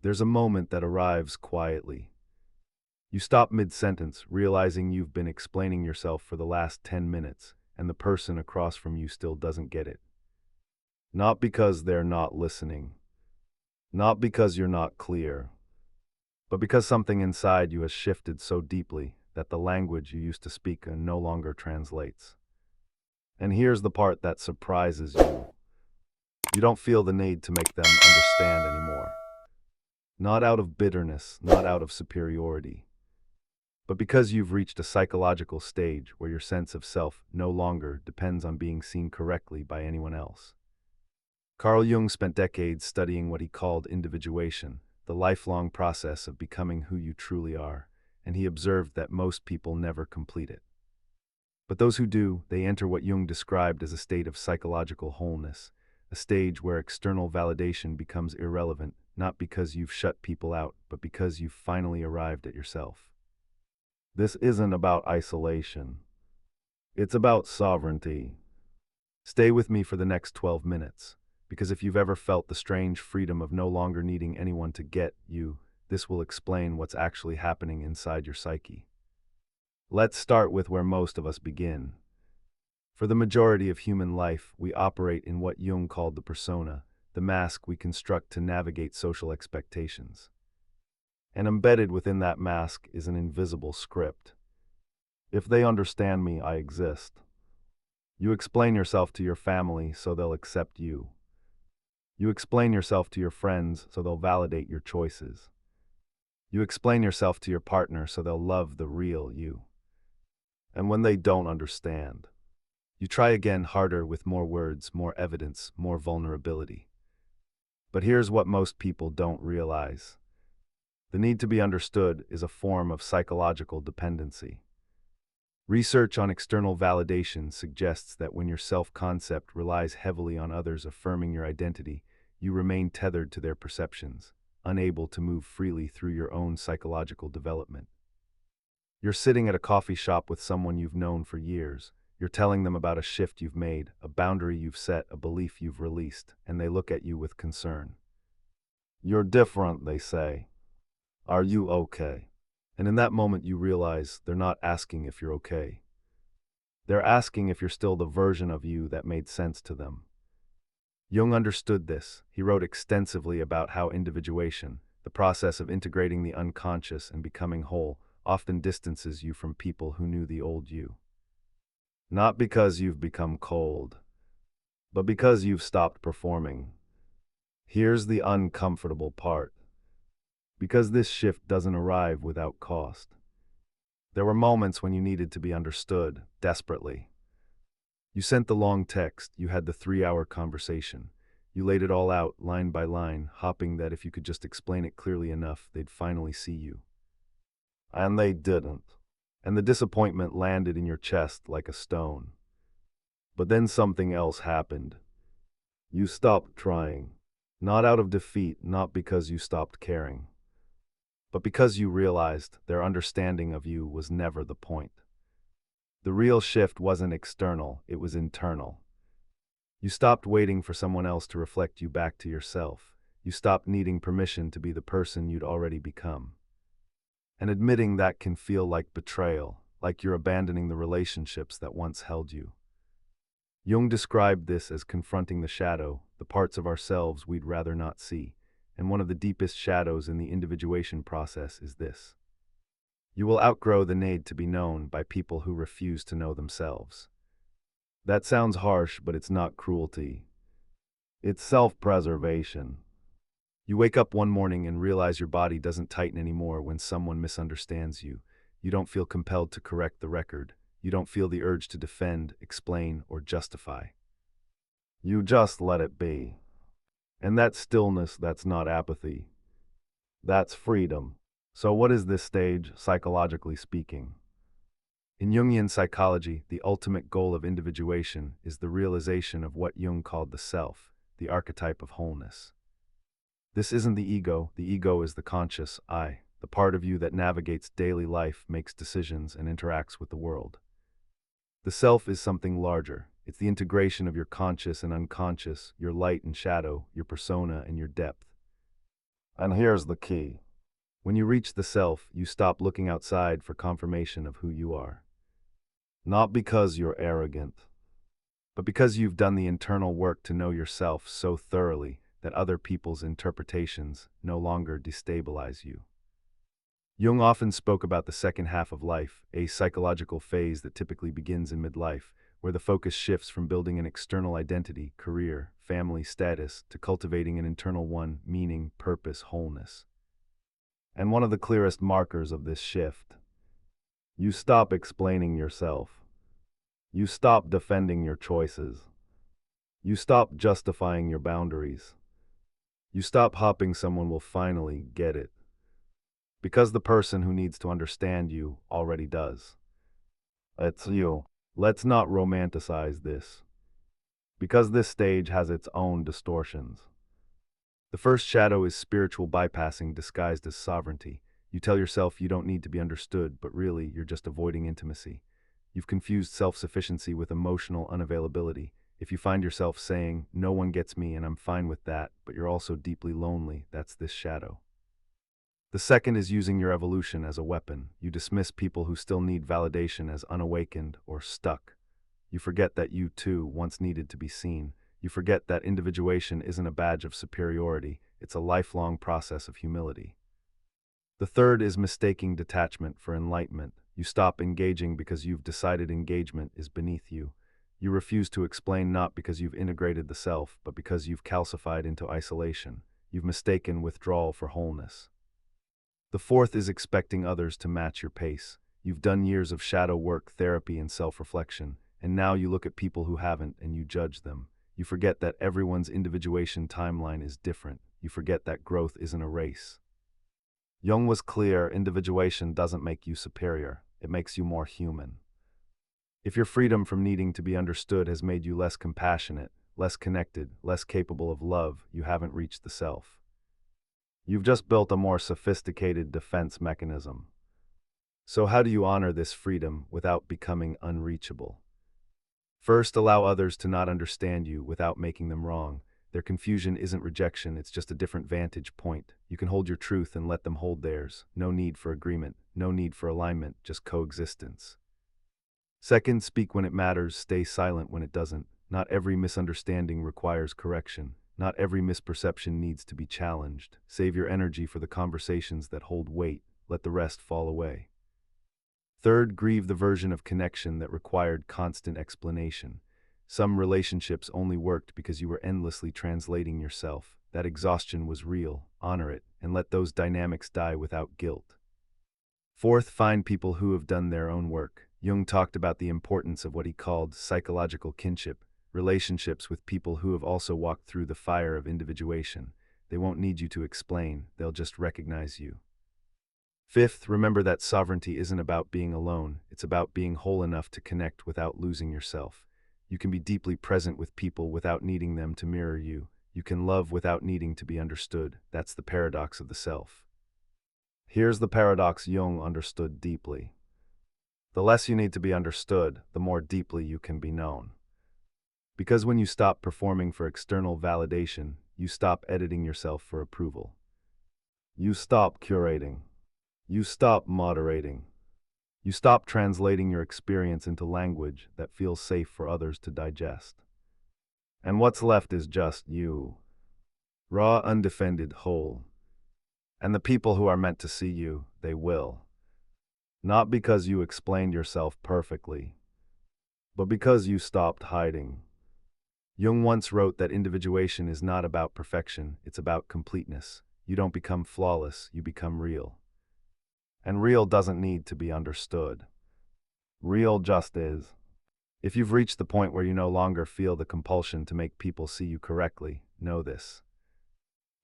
There's a moment that arrives quietly. You stop mid-sentence, realizing you've been explaining yourself for the last 10 minutes, and the person across from you still doesn't get it. Not because they're not listening, not because you're not clear, but because something inside you has shifted so deeply that the language you used to speak no longer translates. And here's the part that surprises you. You don't feel the need to make them understand anymore. Not out of bitterness, not out of superiority, but because you've reached a psychological stage where your sense of self no longer depends on being seen correctly by anyone else. Carl Jung spent decades studying what he called individuation, the lifelong process of becoming who you truly are, and he observed that most people never complete it. But those who do, they enter what Jung described as a state of psychological wholeness, a stage where external validation becomes irrelevant, not because you've shut people out, but because you've finally arrived at yourself. This isn't about isolation. It's about sovereignty. Stay with me for the next 12 minutes, because if you've ever felt the strange freedom of no longer needing anyone to get you, this will explain what's actually happening inside your psyche. Let's start with where most of us begin. For the majority of human life, we operate in what Jung called the persona, the mask we construct to navigate social expectations. And embedded within that mask is an invisible script. If they understand me, I exist. You explain yourself to your family so they'll accept you. You explain yourself to your friends so they'll validate your choices. You explain yourself to your partner so they'll love the real you. And when they don't understand, you try again harder with more words, more evidence, more vulnerability. But here's what most people don't realize. The need to be understood is a form of psychological dependency. Research on external validation suggests that when your self-concept relies heavily on others affirming your identity, you remain tethered to their perceptions, unable to move freely through your own psychological development. You're sitting at a coffee shop with someone you've known for years. You're telling them about a shift you've made, a boundary you've set, a belief you've released, and they look at you with concern. You're different, they say. Are you okay? And in that moment you realize they're not asking if you're okay. They're asking if you're still the version of you that made sense to them. Jung understood this. He wrote extensively about how individuation, the process of integrating the unconscious and becoming whole, often distances you from people who knew the old you. Not because you've become cold, but because you've stopped performing. Here's the uncomfortable part. Because this shift doesn't arrive without cost. There were moments when you needed to be understood, desperately. You sent the long text, you had the 3-hour conversation. You laid it all out, line by line, hoping that if you could just explain it clearly enough, they'd finally see you. And they didn't. And the disappointment landed in your chest like a stone. But then something else happened. You stopped trying. Not out of defeat, not because you stopped caring, but because you realized their understanding of you was never the point. The real shift wasn't external, it was internal. You stopped waiting for someone else to reflect you back to yourself. You stopped needing permission to be the person you'd already become. And admitting that can feel like betrayal, like you're abandoning the relationships that once held you. Jung described this as confronting the shadow, the parts of ourselves we'd rather not see, and one of the deepest shadows in the individuation process is this. You will outgrow the need to be known by people who refuse to know themselves. That sounds harsh, but it's not cruelty. It's self-preservation. You wake up one morning and realize your body doesn't tighten anymore when someone misunderstands you. You don't feel compelled to correct the record. You don't feel the urge to defend, explain, or justify. You just let it be. And that stillness, that's not apathy. That's freedom. So what is this stage, psychologically speaking? In Jungian psychology, the ultimate goal of individuation is the realization of what Jung called the self, the archetype of wholeness. This isn't the ego is the conscious I, the part of you that navigates daily life, makes decisions, and interacts with the world. The self is something larger. It's the integration of your conscious and unconscious, your light and shadow, your persona and your depth. And here's the key. When you reach the self, you stop looking outside for confirmation of who you are. Not because you're arrogant, but because you've done the internal work to know yourself so thoroughly that other people's interpretations no longer destabilize you. Jung often spoke about the second half of life, a psychological phase that typically begins in midlife, where the focus shifts from building an external identity, career, family status, to cultivating an internal one, meaning, purpose, wholeness. And one of the clearest markers of this shift, you stop explaining yourself. You stop defending your choices. You stop justifying your boundaries. You stop hoping someone will finally get it. Because the person who needs to understand you already does. It's you. Let's not romanticize this, because this stage has its own distortions. The first shadow is spiritual bypassing disguised as sovereignty. You tell yourself you don't need to be understood, but really, you're just avoiding intimacy. You've confused self-sufficiency with emotional unavailability. If you find yourself saying, "No one gets me and I'm fine with that," but you're also deeply lonely, that's this shadow. The second is using your evolution as a weapon. You dismiss people who still need validation as unawakened or stuck. You forget that you, too, once needed to be seen. You forget that individuation isn't a badge of superiority, it's a lifelong process of humility. The third is mistaking detachment for enlightenment. You stop engaging because you've decided engagement is beneath you. You refuse to explain not because you've integrated the self, but because you've calcified into isolation. You've mistaken withdrawal for wholeness. The fourth is expecting others to match your pace. You've done years of shadow work, therapy, and self-reflection, and now you look at people who haven't and you judge them. You forget that everyone's individuation timeline is different. You forget that growth isn't a race. Jung was clear, individuation doesn't make you superior, it makes you more human. If your freedom from needing to be understood has made you less compassionate, less connected, less capable of love, you haven't reached the self. You've just built a more sophisticated defense mechanism. So how do you honor this freedom without becoming unreachable? First, allow others to not understand you without making them wrong. Their confusion isn't rejection, it's just a different vantage point. You can hold your truth and let them hold theirs. No need for agreement, no need for alignment, just coexistence. Second, speak when it matters, stay silent when it doesn't. Not every misunderstanding requires correction. Not every misperception needs to be challenged. Save your energy for the conversations that hold weight. Let the rest fall away. Third, grieve the version of connection that required constant explanation. Some relationships only worked because you were endlessly translating yourself. That exhaustion was real. Honor it, and let those dynamics die without guilt. Fourth, find people who have done their own work. Jung talked about the importance of what he called psychological kinship, relationships with people who have also walked through the fire of individuation. They won't need you to explain, they'll just recognize you. Fifth, remember that sovereignty isn't about being alone, it's about being whole enough to connect without losing yourself. You can be deeply present with people without needing them to mirror you. You can love without needing to be understood. That's the paradox of the self. Here's the paradox Jung understood deeply. The less you need to be understood, the more deeply you can be known. Because when you stop performing for external validation, you stop editing yourself for approval. You stop curating. You stop moderating. You stop translating your experience into language that feels safe for others to digest. And what's left is just you. Raw, undefended, whole. And the people who are meant to see you, they will. Not because you explained yourself perfectly, but because you stopped hiding. Jung once wrote that individuation is not about perfection, it's about completeness. You don't become flawless, you become real. And real doesn't need to be understood. Real just is. If you've reached the point where you no longer feel the compulsion to make people see you correctly, know this.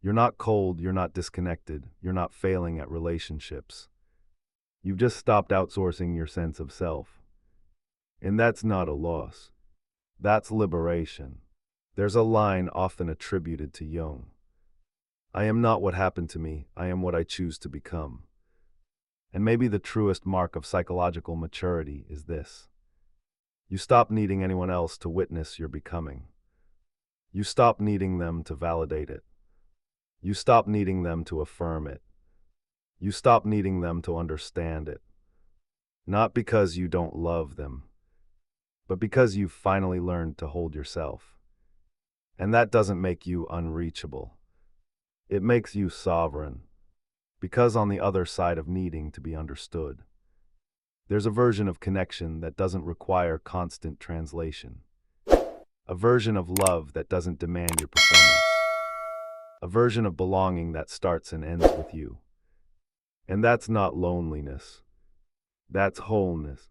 You're not cold, you're not disconnected, you're not failing at relationships. You've just stopped outsourcing your sense of self. And that's not a loss. That's liberation. There's a line often attributed to Jung. I am not what happened to me, I am what I choose to become. And maybe the truest mark of psychological maturity is this. You stop needing anyone else to witness your becoming. You stop needing them to validate it. You stop needing them to affirm it. You stop needing them to understand it. Not because you don't love them, but because you've finally learned to hold yourself. And that doesn't make you unreachable. It makes you sovereign. Because on the other side of needing to be understood, there's a version of connection that doesn't require constant translation. A version of love that doesn't demand your performance. A version of belonging that starts and ends with you. And that's not loneliness. That's wholeness.